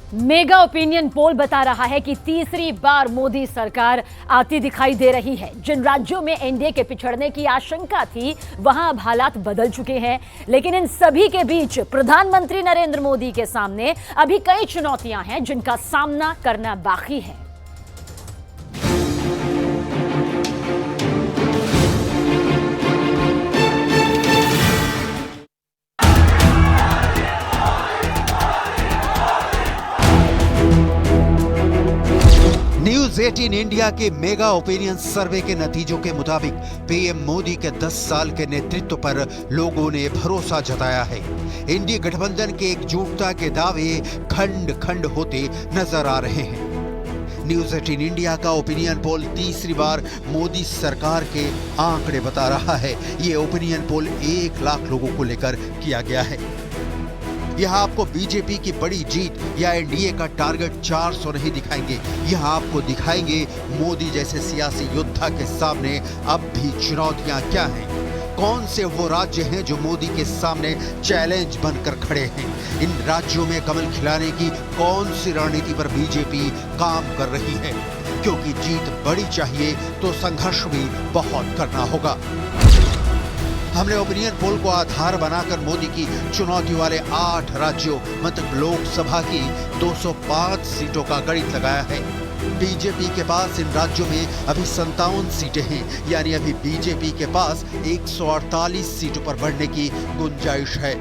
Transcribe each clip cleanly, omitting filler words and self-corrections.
Mega opinion poll बता रहा है कि तीसरी बार मोदी सरकार आती दिखाई दे रही है। जिन राज्यों में एनडीए के पिछड़ने की आशंका थी, वहां अब हालात बदल चुके हैं। लेकिन इन सभी के बीच प्रधानमंत्री नरेंद्र मोदी के सामने अभी कई चुनौतियां हैं जिनका सामना करना बाकी है। न्यूज 18 इंडिया के मेगा ओपिनियन सर्वे के नतीजों के मुताबिक पीएम मोदी के 10 साल के नेतृत्व पर लोगों ने भरोसा जताया है। इंडिया गठबंधन के एकजुटता के दावे खंड खंड होते नजर आ रहे हैं। न्यूज 18 इंडिया का ओपिनियन पोल तीसरी बार मोदी सरकार के आंकड़े बता रहा है। ये ओपिनियन पोल 1 लाख लोगों को लेकर किया गया है। यहाँ आपको बीजेपी की बड़ी जीत या एनडीए का टारगेट 400 नहीं दिखाएंगे। यहाँ आपको दिखाएंगे मोदी जैसे सियासी योद्धा के सामने अब भी चुनौतियां क्या हैं। कौन से वो राज्य हैं जो मोदी के सामने चैलेंज बनकर खड़े हैं। इन राज्यों में कमल खिलाने की कौन सी रणनीति पर बीजेपी काम कर रही है, क्योंकि जीत बड़ी चाहिए तो संघर्ष भी बहुत करना होगा। हमने ओपिनियन पोल को आधार बनाकर मोदी की चुनौती वाले 8 राज्यों मतलब लोकसभा की 205 सीटों का गणित लगाया है। बीजेपी के पास इन राज्यों में अभी 57 सीटें हैं, यानी अभी बीजेपी के पास 148 सीटों पर बढ़ने की गुंजाइश है।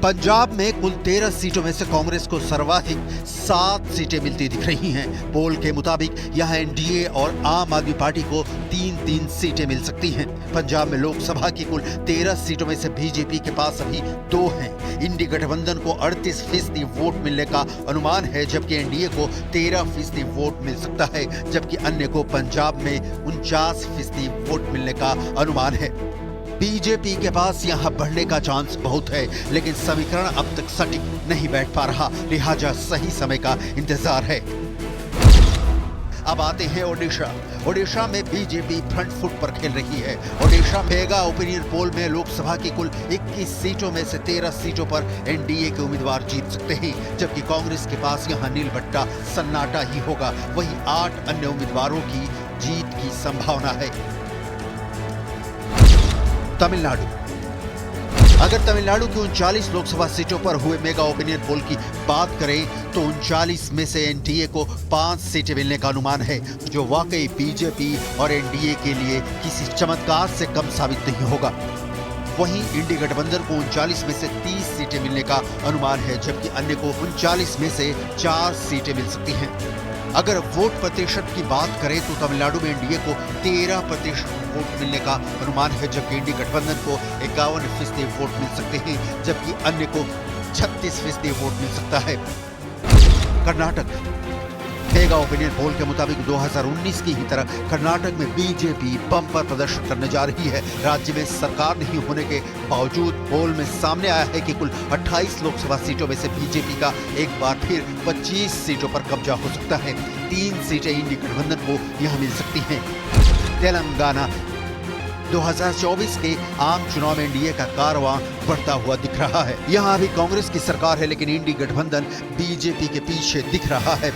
पंजाब में कुल 13 सीटों में से कांग्रेस को सर्वाधिक 7 सीटें मिलती दिख रही हैं। पोल के मुताबिक यहां एनडीए और आम आदमी पार्टी को 3-3 सीटें मिल सकती हैं। पंजाब में लोकसभा की कुल 13 सीटों में से बीजेपी के पास अभी 2 हैं। इंडिया गठबंधन को 38% वोट मिलने का अनुमान है, जबकि एनडीए को 13% वोट मिल सकता है, जबकि अन्य को पंजाब में 49% वोट मिलने का अनुमान है। बीजेपी के पास यहां बढ़ने का चांस बहुत है, लेकिन समीकरण अब तक सटीक नहीं बैठ पा रहा, लिहाजा सही समय का इंतजार है। अब आते हैं ओडिशा में बीजेपी फ्रंट फुट पर खेल रही है। ओडिशा मेगा ओपिनियन पोल में लोकसभा की कुल 21 सीटों में से 13 सीटों पर एनडीए के उम्मीदवार जीत सकते हैं, जबकि कांग्रेस के पास यहां नील बट्टा सन्नाटा ही होगा। वहीं 8 अन्य उम्मीदवारों की जीत की संभावना है। तमिलनाडु। अगर तमिलनाडु की 39 लोकसभा सीटों पर हुए मेगा ओपिनियन पोल की बात करें तो 39 में से एनडीए को 5 सीटें मिलने का अनुमान है, जो वाकई बीजेपी और एनडीए के लिए किसी चमत्कार से कम साबित नहीं होगा। वहीं इंडिया गठबंधन को 39 में से 30 सीटें मिलने का अनुमान है, जबकि अन्य को 39 में से 4 सीटें मिल सकती हैं। अगर वोट प्रतिशत की बात करें तो तमिलनाडु में एनडीए को 13% वोट मिलने का अनुमान है, जबकि इंडिया गठबंधन को 51% वोट मिल सकते हैं, जबकि अन्य को 36% वोट मिल सकता है। कर्नाटक मेगा ओपिनियन पोल के मुताबिक 2019 की ही तरह कर्नाटक में बीजेपी बम्पर प्रदर्शन करने जा रही है। राज्य में सरकार नहीं होने के बावजूद पोल में सामने आया है कि कुल 28 लोकसभा सीटों में से बीजेपी का एक बार फिर 25 सीटों पर कब्जा हो सकता है। 3 सीटें इंडिया गठबंधन को यहां मिल सकती हैं। तेलंगाना 2024 के आम चुनाव में एनडीए का कारवां बढ़ता हुआ दिख रहा है। यहां अभी कांग्रेस की सरकार है, लेकिन इंडिया गठबंधन बीजेपी के पीछे दिख रहा है।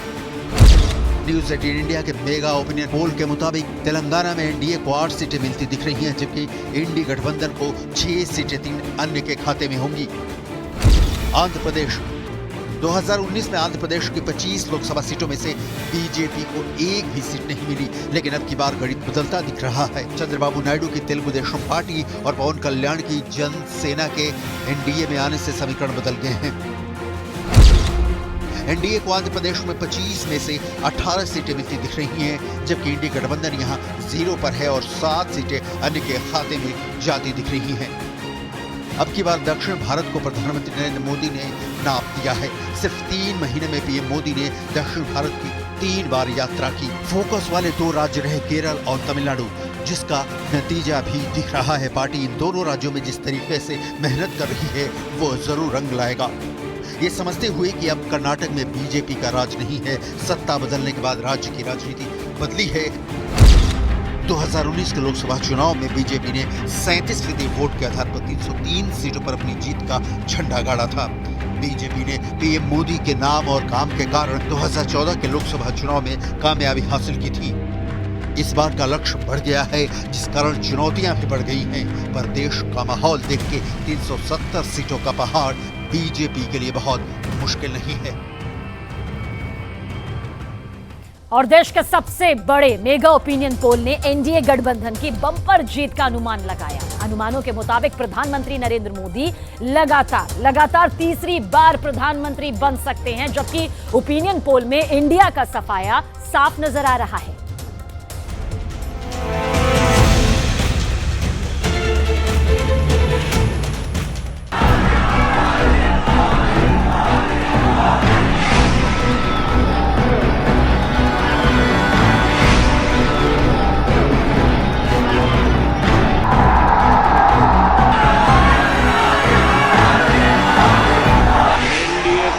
न्यूज 18 इंडिया के मेगा ओपिनियन पोल के मुताबिक तेलंगाना में एनडीए को 8 सीटें मिलती दिख रही हैं, जबकि इंडिया गठबंधन को 6 सीटें 3 अन्य के खाते में होंगी। आंध्र प्रदेश 2019 में आंध्र प्रदेश की 25 लोकसभा सीटों में से बीजेपी को एक भी सीट नहीं मिली, लेकिन अब की बार गणित बदलता दिख रहा है। चंद्रबाबू नायडू की तेलुगु देशम पार्टी और पवन कल्याण की जनसेना के एनडीए में आने से समीकरण बदल गए हैं। एनडीए को आंध्र प्रदेश में 25 में से 18 सीटें मिलती दिख रही हैं, जबकि इंडिया गठबंधन यहां 0 पर है और 7 सीटें अन्य के खाते में जाती दिख रही हैं। अब की बार दक्षिण भारत को प्रधानमंत्री नरेंद्र मोदी ने नाप दिया है। सिर्फ 3 महीने में पीएम मोदी ने दक्षिण भारत की 3 बार यात्रा की। फोकस वाले 2 राज्य रहे केरल और तमिलनाडु, जिसका नतीजा भी दिख रहा है। पार्टी इन दोनों राज्यों में जिस तरीके से मेहनत कर रही है वो जरूर रंग लाएगा। ये समझते हुए कि अब कर्नाटक में बीजेपी का राज नहीं है, सत्ता बदलने के बाद राज्य की राजनीति बदली है। 2019 के लोकसभा चुनाव में बीजेपी ने 37% वोट के आधार पर 303 सीटों पर अपनी जीत का झंडा गाड़ा था। बीजेपी ने पीएम मोदी के नाम और काम के कारण 2014 के लोकसभा चुनाव में कामयाबी हासिल की थी। इस बार का लक्ष्य बढ़ गया है, जिस कारण चुनौतियां भी बढ़ गई हैं, पर देश का माहौल देख के 370 सीटों का पहाड़ बीजेपी के लिए बहुत मुश्किल नहीं है। और देश के सबसे बड़े मेगा ओपिनियन पोल ने एनडीए गठबंधन की बम्पर जीत का अनुमान लगाया। अनुमानों के मुताबिक प्रधानमंत्री नरेंद्र मोदी लगातार तीसरी बार प्रधानमंत्री बन सकते हैं, जबकि ओपिनियन पोल में इंडिया का सफाया साफ नजर आ रहा है।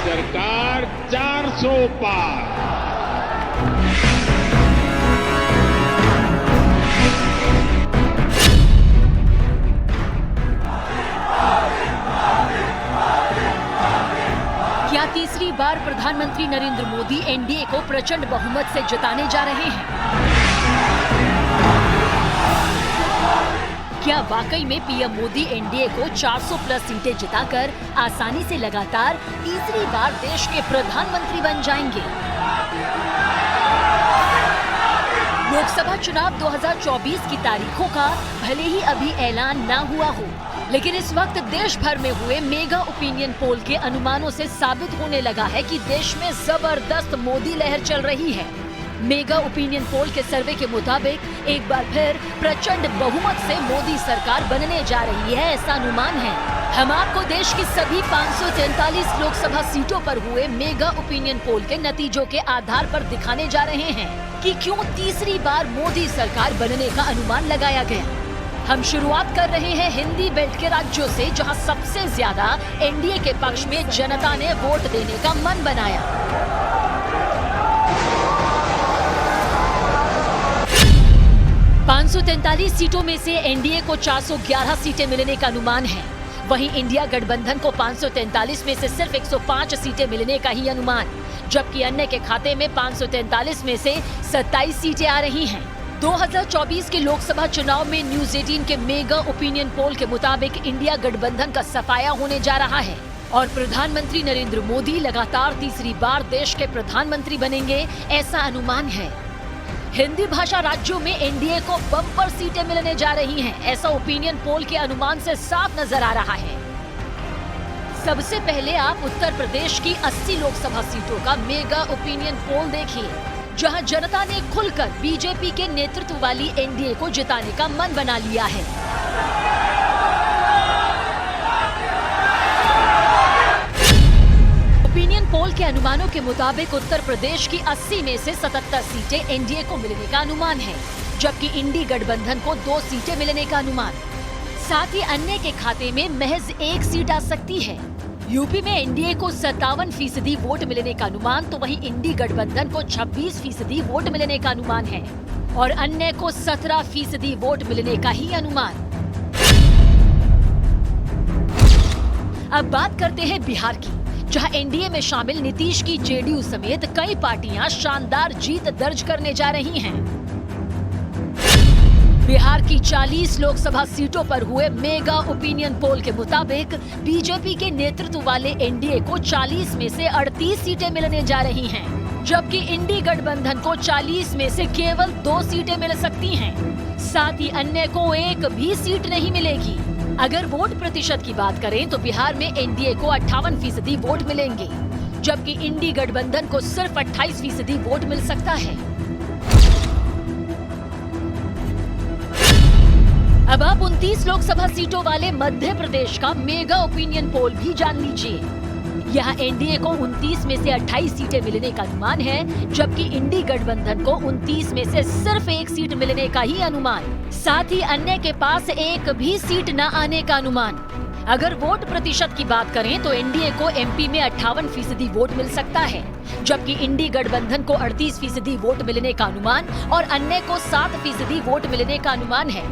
सरकार 400 पार। क्या तीसरी बार प्रधानमंत्री नरेंद्र मोदी एनडीए को प्रचंड बहुमत से जिताने जा रहे हैं? क्या वाकई में पीएम मोदी एनडीए को 400 प्लस सीटें जिताकर आसानी से लगातार तीसरी बार देश के प्रधानमंत्री बन जाएंगे? लोकसभा चुनाव 2024 की तारीखों का भले ही अभी ऐलान ना हुआ हो, लेकिन इस वक्त देश भर में हुए मेगा ओपिनियन पोल के अनुमानों से साबित होने लगा है कि देश में जबरदस्त मोदी लहर चल रही है। मेगा ओपिनियन पोल के सर्वे के मुताबिक एक बार फिर प्रचंड बहुमत से मोदी सरकार बनने जा रही है, ऐसा अनुमान है। हम आपको देश की सभी 543 लोकसभा सीटों पर हुए मेगा ओपिनियन पोल के नतीजों के आधार पर दिखाने जा रहे हैं कि क्यों तीसरी बार मोदी सरकार बनने का अनुमान लगाया गया। हम शुरुआत कर रहे हैं हिंदी बेल्ट के राज्यों से, जहां सबसे ज्यादा एनडीए के पक्ष में जनता ने वोट देने का मन बनाया। 543 सीटों में से एनडीए को 411 सीटें मिलने का अनुमान है। वहीं इंडिया गठबंधन को 543 में से सिर्फ 105 सीटें मिलने का ही अनुमान, जबकि अन्य के खाते में 543 में से 27 सीटें आ रही हैं। 2024 के लोकसभा चुनाव में न्यूज 18 के मेगा ओपिनियन पोल के मुताबिक इंडिया गठबंधन का सफाया होने जा रहा है और प्रधानमंत्री नरेंद्र मोदी लगातार तीसरी बार देश के प्रधानमंत्री बनेंगे, ऐसा अनुमान है। हिंदी भाषा राज्यों में एनडीए को बम्पर सीटें मिलने जा रही हैं, ऐसा ओपिनियन पोल के अनुमान से साफ नजर आ रहा है। सबसे पहले आप उत्तर प्रदेश की 80 लोकसभा सीटों का मेगा ओपिनियन पोल देखिए, जहां जनता ने खुलकर बीजेपी के नेतृत्व वाली एनडीए को जिताने का मन बना लिया है। ओपिनियन पोल के अनुमानों के मुताबिक उत्तर प्रदेश की 80 में से 77 सीटें एनडीए को मिलने का अनुमान है, जबकि इंडी गठबंधन को 2 सीटें मिलने का अनुमान। साथ ही अन्य के खाते में महज 1 सीट आ सकती है। यूपी में एनडीए को 57% वोट मिलने का अनुमान, तो वहीं इंडी गठबंधन को 26% वोट मिलने का अनुमान है और अन्य को 17% वोट मिलने का ही अनुमान। अब बात करते हैं बिहार की, जहां एनडीए में शामिल नीतीश की जेडीयू समेत कई पार्टियां शानदार जीत दर्ज करने जा रही हैं। बिहार की 40 लोकसभा सीटों पर हुए मेगा ओपिनियन पोल के मुताबिक बीजेपी के नेतृत्व वाले एनडीए को 40 में से 38 सीटें मिलने जा रही हैं, जबकि इंडी गठबंधन को 40 में से केवल 2 सीटें मिल सकती हैं। साथ ही अन्य को 1 भी सीट नहीं मिलेगी। अगर वोट प्रतिशत की बात करें तो बिहार में एनडीए को 58% वोट मिलेंगे, जबकि इंडी गठबंधन को सिर्फ 28% वोट मिल सकता है। अब आप 29 लोकसभा सीटों वाले मध्य प्रदेश का मेगा ओपिनियन पोल भी जान लीजिए। यहाँ एनडीए को 29 में से 28 सीटें मिलने का अनुमान है, जबकि इंडी गठबंधन को 29 में से सिर्फ 1 सीट मिलने का ही अनुमान। साथ ही अन्य के पास 1 भी सीट न आने का अनुमान। अगर वोट प्रतिशत की बात करें तो एनडीए को एमपी में 58% वोट मिल सकता है, जबकि इंडी गठबंधन को 38% वोट मिलने का अनुमान और अन्य को 7% वोट मिलने का अनुमान है।